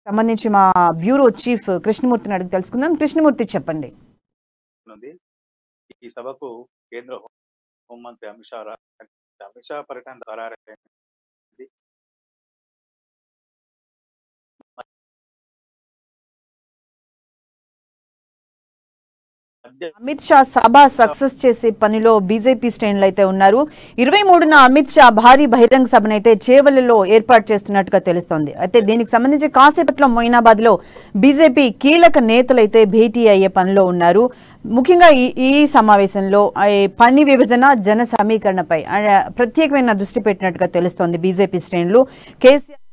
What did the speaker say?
సంబంధించి మా bureau chief కృష్ణమూర్తిని అడిగి తెలుసుకుందాం. కృష్ణమూర్తి చెప్పండి. ఈ సభకు కేంద్ర హోంమంత్రి అమిత్ షా పర్యటన ఖరారైంది. అమిత్ షా సభ సక్సెస్ చేసే పనిలో బీజేపీ శ్రేణులు అయితే ఉన్నారు. 23న అమిత్ షా భారీ బహిరంగ సభనైతే చేవెళ్లలో ఏర్పాటు చేస్తున్నట్టుగా తెలుస్తోంది. అయితే దీనికి సంబంధించి కాసేపట్లో మొయినాబాద్ లో బీజేపీ కీలక నేతలైతే భేటీ అయ్యే పనిలో ఉన్నారు. ముఖ్యంగా ఈ సమావేశంలో పని విభజన జన సమీకరణపై ప్రత్యేకమైన దృష్టి పెట్టినట్టుగా తెలుస్తోంది బీజేపీ శ్రేణులు. కేసీఆర్